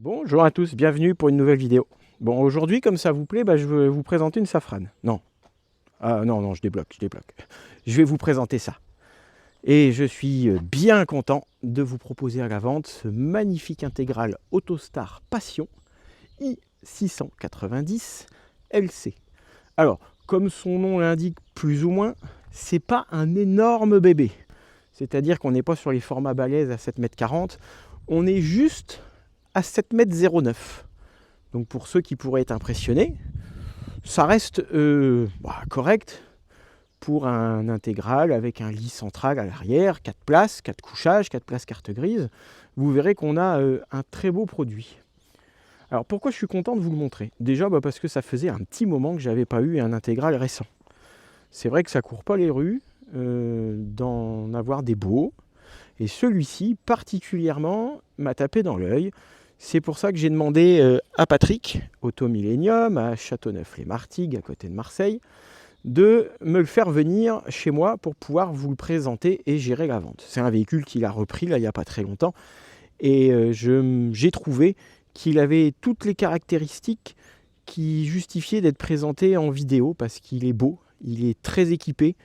Bonjour à tous, bienvenue pour une nouvelle vidéo. Bon, aujourd'hui, comme ça vous plaît, je vais vous présenter une Safran. Non, non, je débloque. Je vais vous présenter ça. Et je suis bien content de vous proposer à la vente ce magnifique intégral Autostar Passion i690 LC. Alors, comme son nom l'indique plus ou moins, c'est pas un énorme bébé. C'est-à-dire qu'on n'est pas sur les formats balèzes à 7,40 m, on est juste à 7,09 m. Donc pour ceux qui pourraient être impressionnés, ça reste correct pour un intégral avec un lit central à l'arrière, 4 places, 4 couchages, 4 places carte grise. Vous verrez qu'on a un très beau produit. Alors pourquoi je suis content de vous le montrer? Déjà parce que ça faisait un petit moment que j'avais pas eu un intégral récent. C'est vrai que ça court pas les rues d'en avoir des beaux. Et celui-ci particulièrement m'a tapé dans l'œil. C'est pour ça que j'ai demandé à Patrick, Auto Millennium, à Châteauneuf-les-Martigues, à côté de Marseille, de me le faire venir chez moi pour pouvoir vous le présenter et gérer la vente. C'est un véhicule qu'il a repris là il n'y a pas très longtemps et j'ai trouvé qu'il avait toutes les caractéristiques qui justifiaient d'être présenté en vidéo parce qu'il est beau, il est très équipé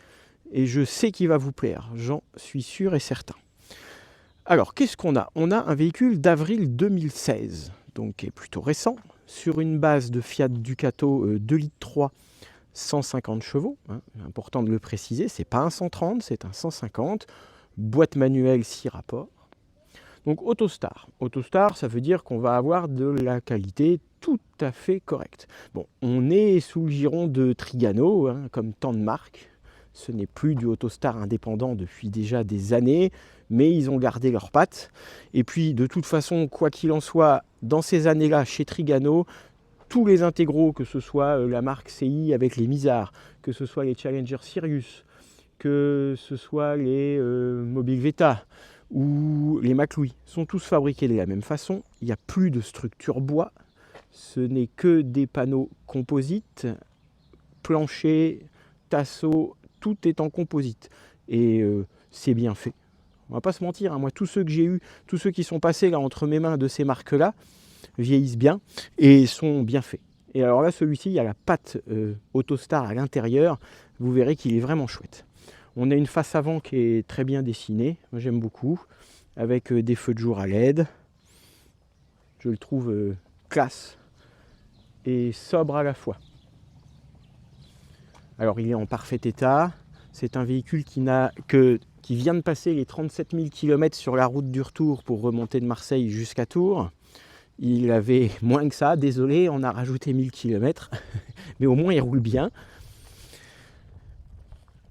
et je sais qu'il va vous plaire, j'en suis sûr et certain. Alors, qu'est-ce qu'on a? On a un véhicule d'avril 2016, donc qui est plutôt récent, sur une base de Fiat Ducato 2,3 litres, 150 chevaux. Hein, important de le préciser, c'est pas un 130, c'est un 150. Boîte manuelle 6 rapports. Donc Autostar. Autostar, ça veut dire qu'on va avoir de la qualité tout à fait correcte. Bon, on est sous le giron de Trigano, hein, comme tant de marques. Ce n'est plus du Autostar indépendant depuis déjà des années, mais ils ont gardé leurs pattes. Et puis, de toute façon, quoi qu'il en soit, dans ces années-là, chez Trigano, tous les intégraux, que ce soit la marque CI avec les Mizar, que ce soit les Challenger Sirius, que ce soit les Mobile Veta ou les McLouis, sont tous fabriqués de la même façon. Il n'y a plus de structure bois, ce n'est que des panneaux composites, planchers, tasseaux, tout est en composite. Et c'est bien fait. On va pas se mentir, hein, moi tous ceux que j'ai eus, tous ceux qui sont passés là entre mes mains de ces marques-là, vieillissent bien et sont bien faits. Et alors là, celui-ci, il y a la patte Autostar à l'intérieur. Vous verrez qu'il est vraiment chouette. On a une face avant qui est très bien dessinée. Moi, j'aime beaucoup. Avec des feux de jour à LED. Je le trouve classe et sobre à la fois. Alors, il est en parfait état. C'est un véhicule qui vient de passer les 37 000 km sur la route du retour pour remonter de Marseille jusqu'à Tours. Il avait moins que ça, désolé, on a rajouté 1000 km, mais au moins il roule bien.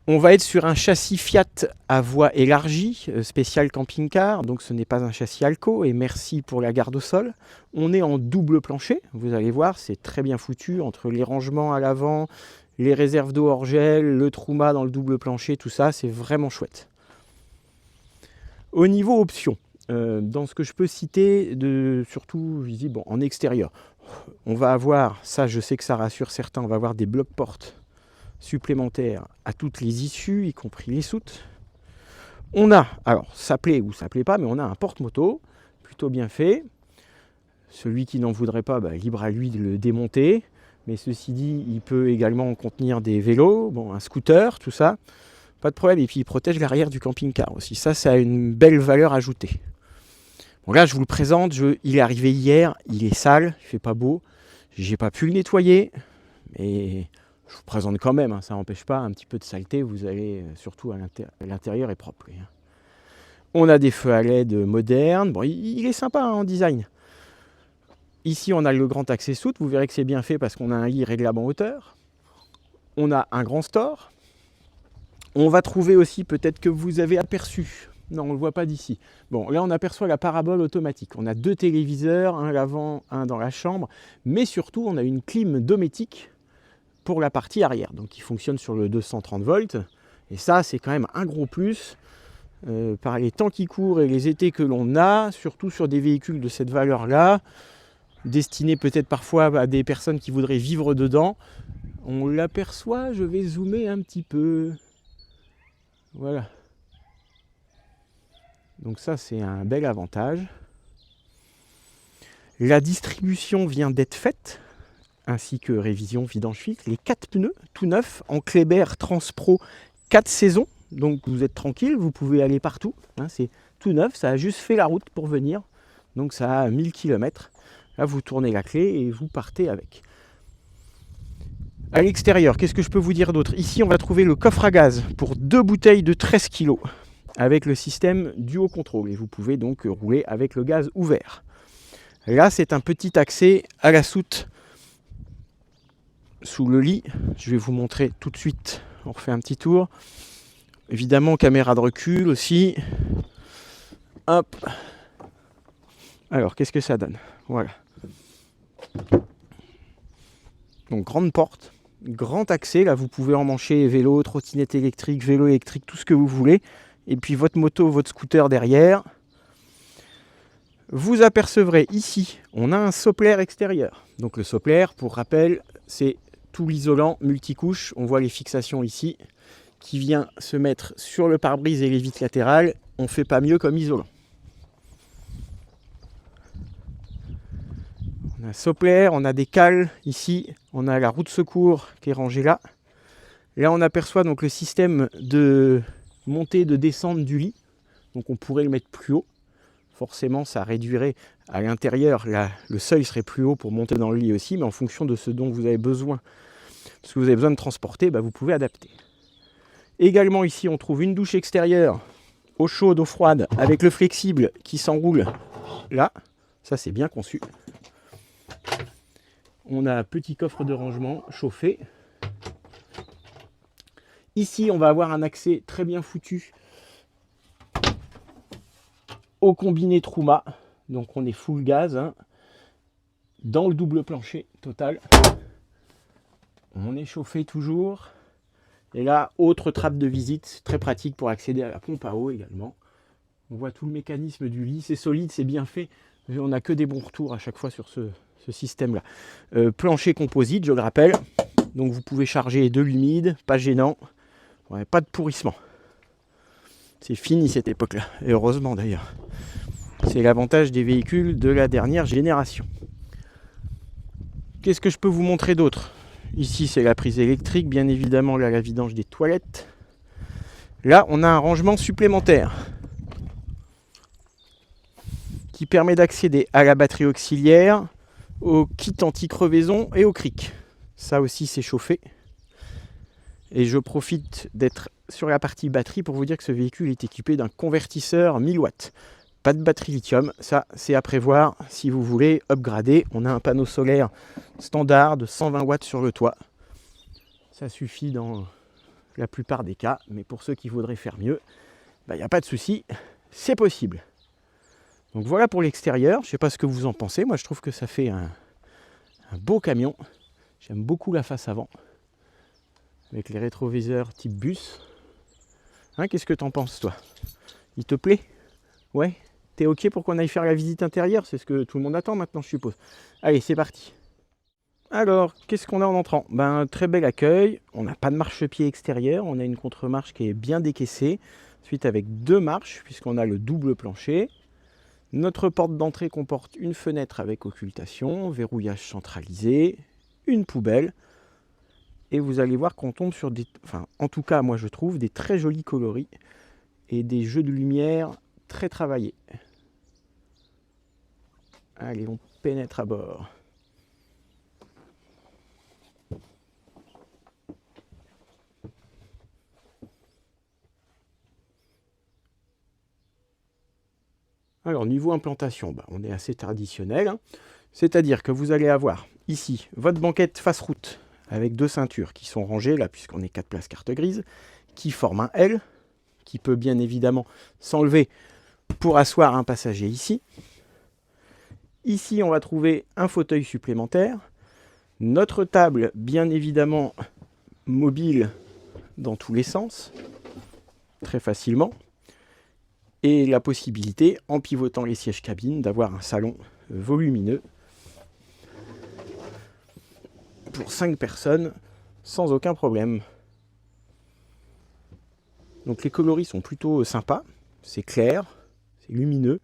On va être sur un châssis Fiat à voie élargie, spécial camping-car, donc ce n'est pas un châssis Alco, et merci pour la garde au sol. On est en double plancher, vous allez voir, c'est très bien foutu, entre les rangements à l'avant, les réserves d'eau hors gel, le Truma dans le double plancher, tout ça, c'est vraiment chouette. Au niveau options, dans ce que je peux citer, surtout visible en extérieur, on va avoir, ça je sais que ça rassure certains, on va avoir des blocs-portes supplémentaires à toutes les issues, y compris les soutes. On a, alors ça plaît ou ça plaît pas, mais on a un porte-moto, plutôt bien fait. Celui qui n'en voudrait pas, libre à lui de le démonter. Mais ceci dit, il peut également contenir des vélos, un scooter, tout ça. Pas de problème, et puis il protège l'arrière du camping-car aussi. Ça a une belle valeur ajoutée. Bon là, je vous le présente, il est arrivé hier, il est sale, il fait pas beau. J'ai pas pu le nettoyer, mais je vous présente quand même, hein, ça n'empêche pas un petit peu de saleté, vous allez surtout à l'intérieur est propre. Hein. On a des feux à LED modernes, il est sympa hein, en design. Ici on a le grand accès soute, vous verrez que c'est bien fait parce qu'on a un lit réglable en hauteur. On a un grand store. On va trouver aussi, peut-être que vous avez aperçu, non on ne le voit pas d'ici. Bon là on aperçoit la parabole automatique. On a 2 téléviseurs, un à l'avant, un dans la chambre, mais surtout on a une clim domotique pour la partie arrière, donc qui fonctionne sur le 230 volts. Et ça c'est quand même un gros plus par les temps qui courent et les étés que l'on a, surtout sur des véhicules de cette valeur-là, destinés peut-être parfois à des personnes qui voudraient vivre dedans. On l'aperçoit, je vais zoomer un petit peu. Voilà. Donc ça c'est un bel avantage. La distribution vient d'être faite, ainsi que révision vidange filtre. Les 4 pneus, tout neufs, en Kléber Transpro 4 saisons. Donc vous êtes tranquille, vous pouvez aller partout. Hein, c'est tout neuf, ça a juste fait la route pour venir. Donc ça a 1000 km. Là, vous tournez la clé et vous partez avec. À l'extérieur, qu'est-ce que je peux vous dire d'autre? Ici, on va trouver le coffre à gaz pour 2 bouteilles de 13 kg avec le système Duo Control. Et vous pouvez donc rouler avec le gaz ouvert. Là, c'est un petit accès à la soute sous le lit. Je vais vous montrer tout de suite. On refait un petit tour. Évidemment, caméra de recul aussi. Hop. Alors, qu'est-ce que ça donne? Voilà. Donc, grande porte, grand accès. Là, vous pouvez emmancher vélo, trottinette électrique, vélo électrique, tout ce que vous voulez. Et puis, votre moto, votre scooter derrière. Vous apercevrez ici, on a un soplaire extérieur. Donc, le soplaire, pour rappel, c'est tout l'isolant multicouche. On voit les fixations ici, qui vient se mettre sur le pare-brise et les vitres latérales. On ne fait pas mieux comme isolant. On a un soplaire, on a des cales ici, on a la roue de secours qui est rangée là. Là, on aperçoit donc le système de montée et de descente du lit. Donc on pourrait le mettre plus haut. Forcément, ça réduirait à l'intérieur, le seuil serait plus haut pour monter dans le lit aussi, mais en fonction de ce dont vous avez besoin, ce que vous avez besoin de transporter, vous pouvez adapter. Également ici, on trouve une douche extérieure, eau chaude, eau froide, avec le flexible qui s'enroule là. Ça, c'est bien conçu. On a un petit coffre de rangement chauffé. Ici, on va avoir un accès très bien foutu au combiné Truma. Donc, on est full gaz, hein, dans le double plancher total. On est chauffé toujours. Et là, autre trappe de visite, très pratique pour accéder à la pompe à eau également. On voit tout le mécanisme du lit. C'est solide, c'est bien fait. On n'a que des bons retours à chaque fois sur ce système-là. Plancher composite, je le rappelle. Donc vous pouvez charger de l'humide, pas gênant. Ouais, pas de pourrissement. C'est fini cette époque-là. Et heureusement d'ailleurs. C'est l'avantage des véhicules de la dernière génération. Qu'est-ce que je peux vous montrer d'autre? Ici, c'est la prise électrique. Bien évidemment, là, la vidange des toilettes. Là, on a un rangement supplémentaire qui permet d'accéder à la batterie auxiliaire, au kit anti-crevaison et au cric. Ça aussi, c'est chauffé. Et je profite d'être sur la partie batterie pour vous dire que ce véhicule est équipé d'un convertisseur 1000 watts. Pas de batterie lithium, ça c'est à prévoir si vous voulez upgrader. On a un panneau solaire standard de 120 watts sur le toit. Ça suffit dans la plupart des cas, mais pour ceux qui voudraient faire mieux, il n'y a pas de souci, c'est possible. Donc voilà pour l'extérieur, je ne sais pas ce que vous en pensez, moi je trouve que ça fait un beau camion. J'aime beaucoup la face avant, avec les rétroviseurs type bus. Hein, qu'est-ce que t'en penses toi? Il te plaît? Ouais? T'es ok pour qu'on aille faire la visite intérieure? C'est ce que tout le monde attend maintenant, je suppose. Allez, c'est parti. Alors, qu'est-ce qu'on a en entrant? Très bel accueil. On n'a pas de marchepied extérieur. On a une contre-marche qui est bien décaissée. Ensuite, avec 2 marches, puisqu'on a le double plancher. Notre porte d'entrée comporte une fenêtre avec occultation, verrouillage centralisé, une poubelle. Et vous allez voir qu'on tombe sur des... Enfin, en tout cas, moi je trouve des très jolis coloris et des jeux de lumière très travaillés. Allez, on pénètre à bord. Alors, niveau implantation, on est assez traditionnel. Hein. C'est-à-dire que vous allez avoir ici votre banquette face route avec 2 ceintures qui sont rangées, là, puisqu'on est 4 places carte grise, qui forment un L, qui peut bien évidemment s'enlever pour asseoir un passager ici. Ici, on va trouver un fauteuil supplémentaire. Notre table, bien évidemment, mobile dans tous les sens, très facilement. Et la possibilité, en pivotant les sièges cabines, d'avoir un salon volumineux pour 5 personnes sans aucun problème. Donc les coloris sont plutôt sympas, c'est clair, c'est lumineux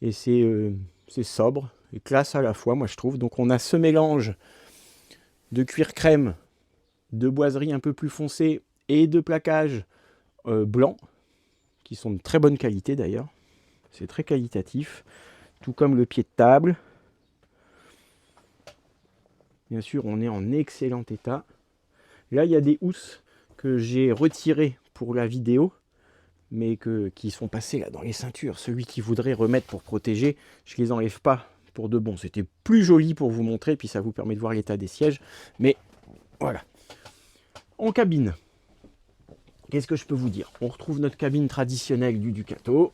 et c'est sobre, et classe à la fois, moi je trouve. Donc on a ce mélange de cuir crème, de boiserie un peu plus foncée et de plaquage blanc, qui sont de très bonne qualité d'ailleurs. C'est très qualitatif, tout comme le pied de table. Bien sûr, on est en excellent état. Là, il y a des housses que j'ai retirées pour la vidéo, mais qui sont passées là dans les ceintures. Celui qui voudrait remettre pour protéger, je les enlève pas pour de bon. C'était plus joli pour vous montrer, puis ça vous permet de voir l'état des sièges. Mais voilà. En cabine, qu'est-ce que je peux vous dire? On retrouve notre cabine traditionnelle du Ducato.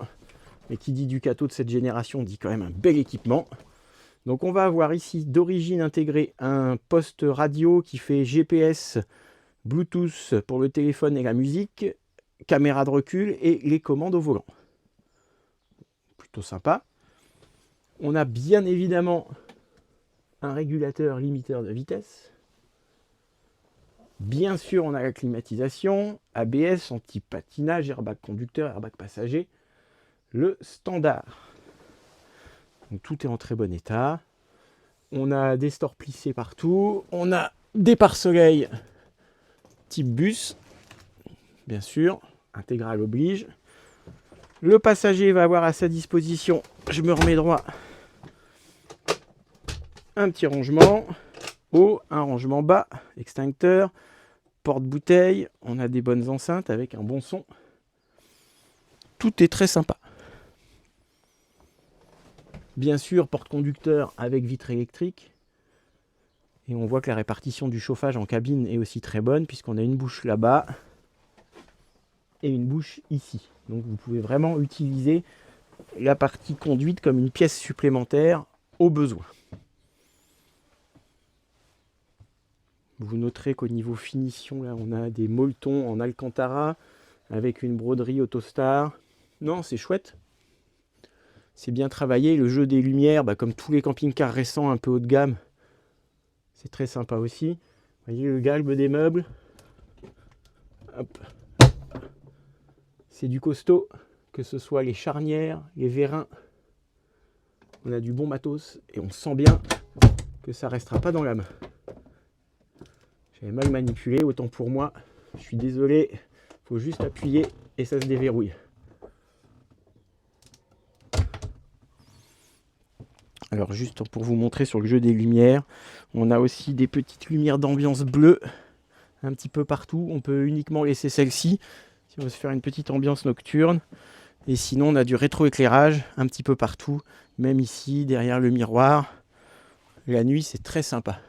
Et qui dit Ducato de cette génération dit quand même un bel équipement. Donc on va avoir ici d'origine intégrée un poste radio qui fait GPS, Bluetooth pour le téléphone et la musique, caméra de recul et les commandes au volant. Plutôt sympa. On a bien évidemment un régulateur limiteur de vitesse. Bien sûr, on a la climatisation, ABS, anti-patinage, airbag conducteur, airbag passager. Le standard. Donc, tout est en très bon état. On a des stores plissés partout. On a des pare-soleil type bus. Bien sûr, intégral oblige. Le passager va avoir à sa disposition, je me remets droit, un petit rangement haut, un rangement bas, extincteur, porte-bouteille. On a des bonnes enceintes avec un bon son. Tout est très sympa. Bien sûr, porte-conducteur avec vitre électrique. Et on voit que la répartition du chauffage en cabine est aussi très bonne, puisqu'on a une bouche là-bas et une bouche ici. Donc vous pouvez vraiment utiliser la partie conduite comme une pièce supplémentaire au besoin. Vous noterez qu'au niveau finition, là, on a des molletons en Alcantara avec une broderie Autostar. Non, c'est chouette. C'est bien travaillé. Le jeu des lumières, comme tous les camping-cars récents un peu haut de gamme, c'est très sympa aussi. Vous voyez le galbe des meubles. Hop. C'est du costaud, que ce soit les charnières, les vérins. On a du bon matos et on sent bien que ça restera pas dans la main. J'avais mal manipulé, autant pour moi. Je suis désolé, il faut juste appuyer et ça se déverrouille. Alors juste pour vous montrer sur le jeu des lumières, on a aussi des petites lumières d'ambiance bleue un petit peu partout. On peut uniquement laisser celle-ci si on veut se faire une petite ambiance nocturne. Et sinon on a du rétroéclairage un petit peu partout, même ici derrière le miroir. La nuit c'est très sympa.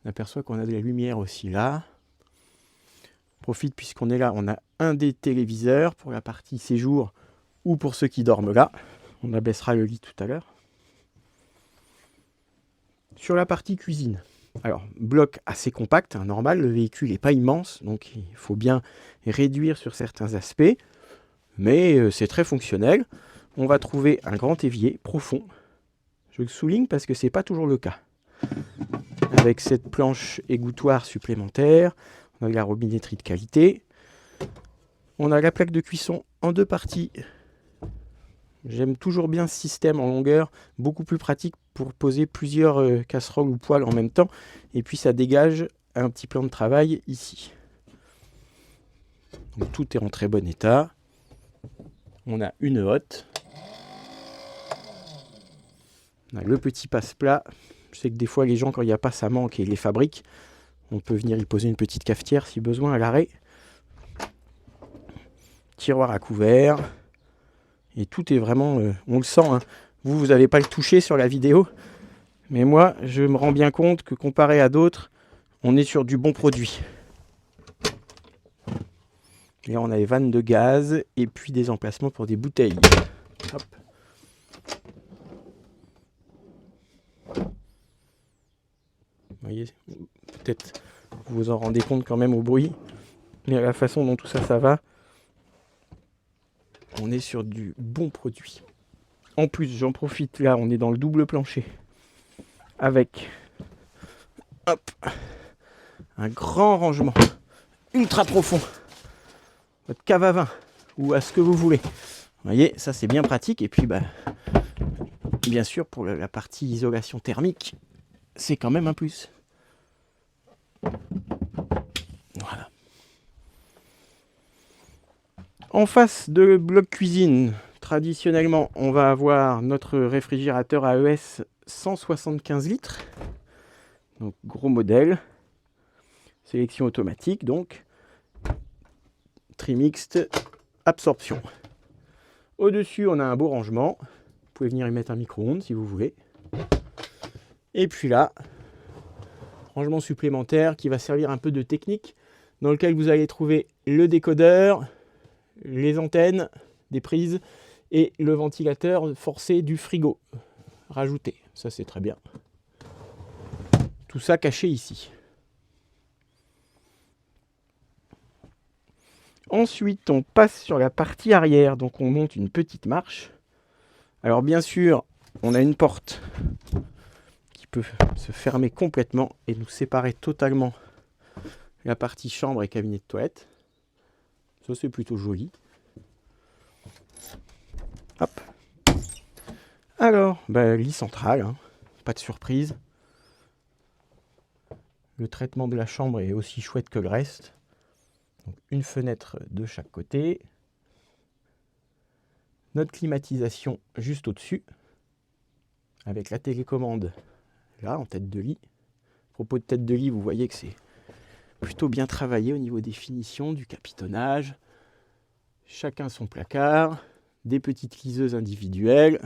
On aperçoit qu'on a de la lumière aussi là. On profite puisqu'on est là, on a un des téléviseurs pour la partie séjour ou pour ceux qui dorment là. On abaissera le lit tout à l'heure. Sur la partie cuisine, alors bloc assez compact, normal, le véhicule n'est pas immense, donc il faut bien réduire sur certains aspects, mais c'est très fonctionnel. On va trouver un grand évier profond, je le souligne parce que ce n'est pas toujours le cas. Avec cette planche égouttoir supplémentaire, on a de la robinetterie de qualité, on a la plaque de cuisson en deux parties. J'aime toujours bien ce système en longueur, beaucoup plus pratique pour poser plusieurs casseroles ou poêles en même temps. Et puis ça dégage un petit plan de travail ici. Donc, tout est en très bon état. On a une hotte. On a le petit passe-plat. Je sais que des fois les gens, quand il n'y a pas, ça manque et ils les fabriquent. On peut venir y poser une petite cafetière si besoin à l'arrêt. Tiroir à couvert. Et tout est vraiment, on le sent, hein. Vous n'avez pas le touché sur la vidéo. Mais moi, je me rends bien compte que comparé à d'autres, on est sur du bon produit. Et là, on a les vannes de gaz et puis des emplacements pour des bouteilles. Hop. Vous voyez, peut-être vous vous en rendez compte quand même au bruit. Mais à la façon dont tout ça, ça va. On est sur du bon produit. En plus, j'en profite, là, on est dans le double plancher. Avec un grand rangement ultra profond. Votre cave à vin ou à ce que vous voulez. Vous voyez, ça c'est bien pratique. Et puis, bien sûr, pour la partie isolation thermique, c'est quand même un plus. Voilà. En face de bloc cuisine, traditionnellement, on va avoir notre réfrigérateur AES 175 litres. Donc gros modèle. Sélection automatique, donc. Tri mixte, absorption. Au-dessus, on a un beau rangement. Vous pouvez venir y mettre un micro-ondes si vous voulez. Et puis là, rangement supplémentaire qui va servir un peu de technique, dans lequel vous allez trouver le décodeur, les antennes, des prises et le ventilateur forcé du frigo rajouté. Ça, c'est très bien. Tout ça caché ici. Ensuite, on passe sur la partie arrière. Donc, on monte une petite marche. Alors, bien sûr, on a une porte qui peut se fermer complètement et nous séparer totalement la partie chambre et cabinet de toilette. Ça, c'est plutôt joli. Hop. Alors, lit central, hein. Pas de surprise. Le traitement de la chambre est aussi chouette que le reste. Donc, une fenêtre de chaque côté. Notre climatisation juste au-dessus. Avec la télécommande là, en tête de lit. À propos de tête de lit, vous voyez que c'est plutôt bien travaillé au niveau des finitions, du capitonnage. Chacun son placard. Des petites liseuses individuelles.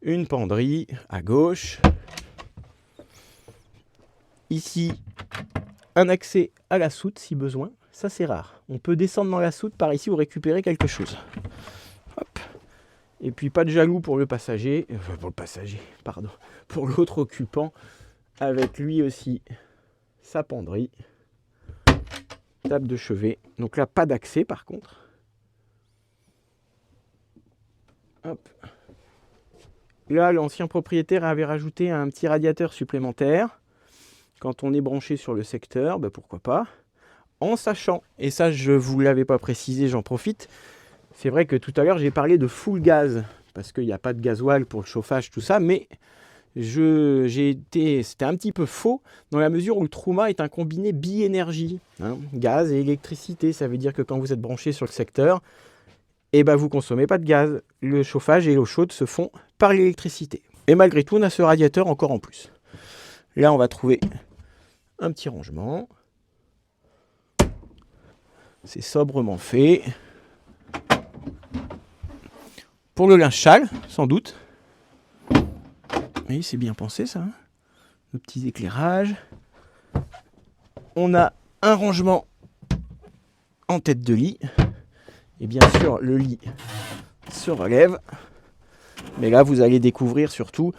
Une penderie à gauche. Ici, un accès à la soute si besoin. Ça, c'est rare. On peut descendre dans la soute par ici ou récupérer quelque chose. Hop. Et puis, pas de jaloux pour le passager. Pour l'autre occupant. Avec lui aussi sa penderie. Table de chevet. Donc là, pas d'accès par contre. Hop. Là, l'ancien propriétaire avait rajouté un petit radiateur supplémentaire. Quand on est branché sur le secteur, pourquoi pas. En sachant, et ça je ne vous l'avais pas précisé, j'en profite, c'est vrai que tout à l'heure j'ai parlé de full gaz, parce qu'il n'y a pas de gasoil pour le chauffage, tout ça, mais c'était un petit peu faux, dans la mesure où le Truma est un combiné bi-énergie, hein, gaz et électricité. Ça veut dire que quand vous êtes branché sur le secteur, vous ne consommez pas de gaz. Le chauffage et l'eau chaude se font par l'électricité. Et malgré tout, on a ce radiateur encore en plus. Là, on va trouver un petit rangement. C'est sobrement fait. Pour le linge sale, sans doute. Oui, c'est bien pensé ça. Hein. Nos petits éclairages. On a un rangement en tête de lit. Et bien sûr, le lit se relève. Mais là, vous allez découvrir surtout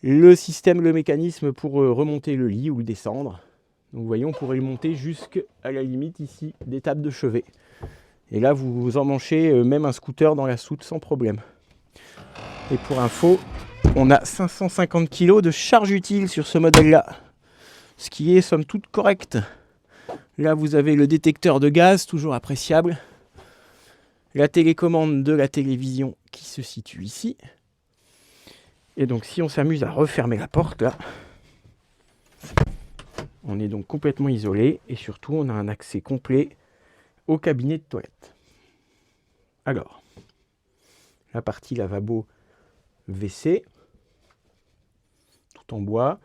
le système, le mécanisme pour remonter le lit ou le descendre. Donc vous voyez, on pourrait le monter jusqu'à la limite ici des tables de chevet. Et là, vous emmanchez même un scooter dans la soute sans problème. Et pour info, on a 550 kg de charge utile sur ce modèle-là. Ce qui est somme toute correct. Là, vous avez le détecteur de gaz, toujours appréciable. La télécommande de la télévision qui se situe ici. Et donc, si on s'amuse à refermer la porte, là, on est donc complètement isolé. Et surtout, on a un accès complet au cabinet de toilette. Alors, la partie lavabo WC, tout en bois.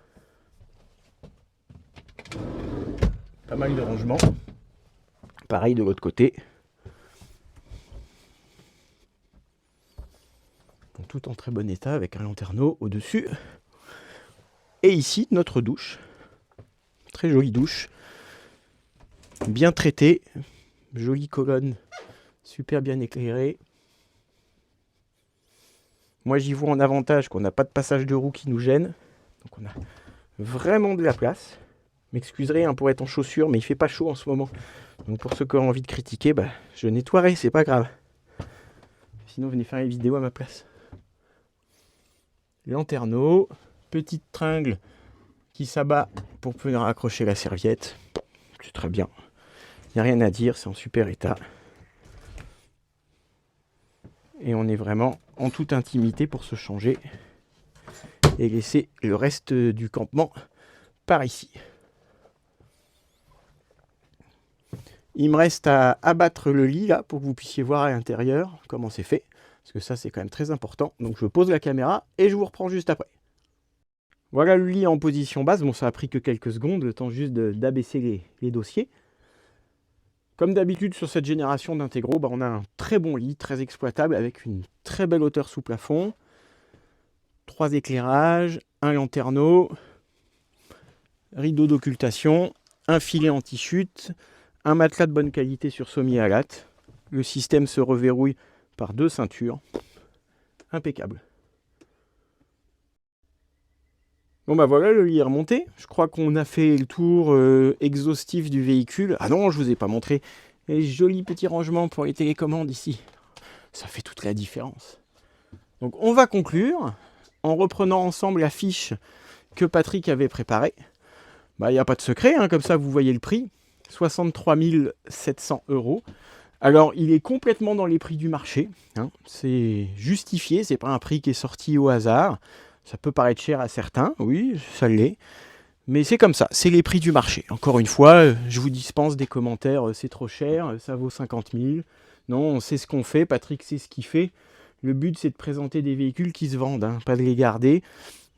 Pas mal de rangements. Pareil de l'autre côté. Tout en très bon état avec un lanterneau au-dessus. Et ici, notre douche. Très jolie douche. Bien traitée. Jolie colonne. Super bien éclairée. Moi, j'y vois en avantage qu'on n'a pas de passage de roue qui nous gêne. Donc on a vraiment de la place. M'excuserez pour être en chaussures, mais il fait pas chaud en ce moment. Donc pour ceux qui ont envie de critiquer, je nettoierai, c'est pas grave. Sinon, venez faire une vidéo à ma place. Lanterneau, petite tringle qui s'abat pour pouvoir accrocher la serviette. C'est très bien. Il n'y a rien à dire, c'est en super état. Et on est vraiment en toute intimité pour se changer et laisser le reste du campement par ici. Il me reste à abattre le lit là pour que vous puissiez voir à l'intérieur comment c'est fait. Parce que ça c'est quand même très important. Donc je pose la caméra et je vous reprends juste après. Voilà le lit en position basse. Bon, ça a pris que quelques secondes, le temps juste d'abaisser les dossiers. Comme d'habitude sur cette génération d'Integro, on a un très bon lit, très exploitable, avec une très belle hauteur sous plafond, 3 éclairages, un lanterneau, rideau d'occultation, un filet anti-chute, un matelas de bonne qualité sur sommier à latte. Le système se reverrouille par 2 ceintures. Impeccable. Bon voilà, le lit est remonté. Je crois qu'on a fait le tour exhaustif du véhicule. Ah non, je vous ai pas montré les jolis petits rangements pour les télécommandes ici. Ça fait toute la différence. Donc on va conclure en reprenant ensemble la fiche que Patrick avait préparée. Il n'y a pas de secret, hein, comme ça vous voyez le prix. 63 700 €. Alors il est complètement dans les prix du marché. Hein. C'est justifié, c'est pas un prix qui est sorti au hasard. Ça peut paraître cher à certains, oui, ça l'est. Mais c'est comme ça, c'est les prix du marché. Encore une fois, je vous dispense des commentaires, c'est trop cher, ça vaut 50 000. Non, on sait ce qu'on fait, Patrick sait ce qu'il fait. Le but, c'est de présenter des véhicules qui se vendent, hein, pas de les garder.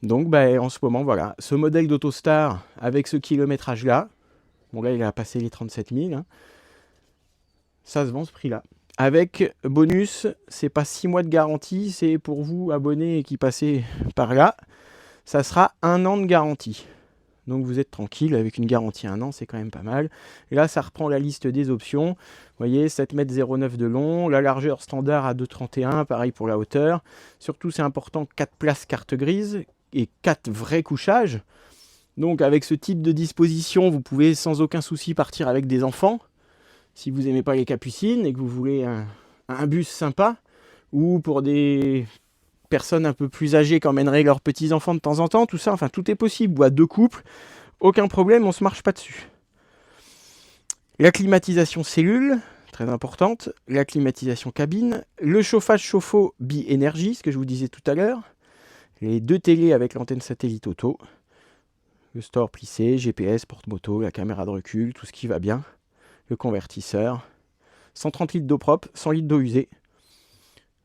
Donc, en ce moment, voilà, ce modèle d'Autostar, avec ce kilométrage-là, bon là, il a passé les 37 000, hein, ça se vend ce prix-là. Avec bonus, c'est pas 6 mois de garantie, c'est pour vous abonnés qui passez par là, ça sera 1 an de garantie. Donc vous êtes tranquille, avec une garantie 1 an, c'est quand même pas mal. Et là, ça reprend la liste des options. Vous voyez, 7,09 m de long, la largeur standard à 2,31, pareil pour la hauteur. Surtout, c'est important, 4 places carte grise et 4 vrais couchages. Donc avec ce type de disposition, vous pouvez sans aucun souci partir avec des enfants. Si vous n'aimez pas les capucines et que vous voulez un bus sympa, ou pour des personnes un peu plus âgées qui emmèneraient leurs petits-enfants de temps en temps, tout ça, enfin tout est possible, ou à 2 couples, aucun problème, on ne se marche pas dessus. La climatisation cellule, très importante, la climatisation cabine, le chauffage chauffe-eau bi-énergie, ce que je vous disais tout à l'heure, les 2 télés avec l'antenne satellite auto, le store plissé, GPS, porte-moto, la caméra de recul, tout ce qui va bien. Le convertisseur, 130 litres d'eau propre, 100 litres d'eau usée.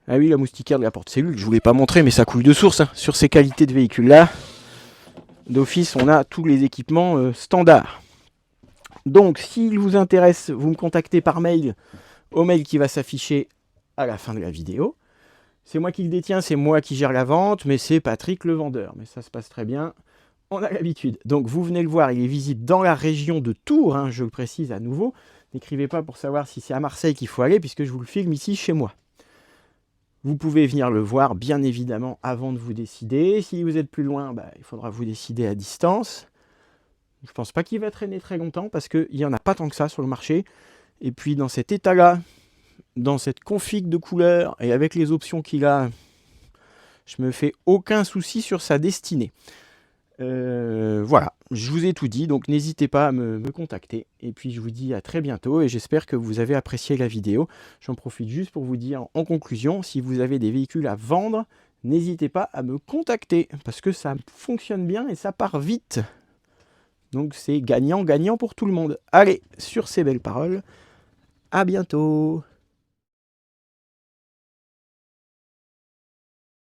Ah oui, la moustiquaire de la porte-cellule, je ne vous l'ai pas montré, mais ça coule de source. Hein. Sur ces qualités de véhicule-là, d'office, on a tous les équipements standards. Donc, s'il vous intéresse, vous me contactez par mail au mail qui va s'afficher à la fin de la vidéo. C'est moi qui le détiens, c'est moi qui gère la vente, mais c'est Patrick le vendeur. Mais ça se passe très bien. On a l'habitude. Donc vous venez le voir, il est visible dans la région de Tours, hein, je le précise à nouveau. N'écrivez pas pour savoir si c'est à Marseille qu'il faut aller, puisque je vous le filme ici chez moi. Vous pouvez venir le voir, bien évidemment, avant de vous décider. Si vous êtes plus loin, il faudra vous décider à distance. Je ne pense pas qu'il va traîner très longtemps, parce qu'il n'y en a pas tant que ça sur le marché. Et puis dans cet état-là, dans cette config de couleur, et avec les options qu'il a, je me fais aucun souci sur sa destinée. Voilà, je vous ai tout dit, donc n'hésitez pas à me contacter. Et puis je vous dis à très bientôt et j'espère que vous avez apprécié la vidéo. J'en profite juste pour vous dire en conclusion, si vous avez des véhicules à vendre, n'hésitez pas à me contacter parce que ça fonctionne bien et ça part vite. Donc c'est gagnant-gagnant pour tout le monde. Allez, sur ces belles paroles, à bientôt.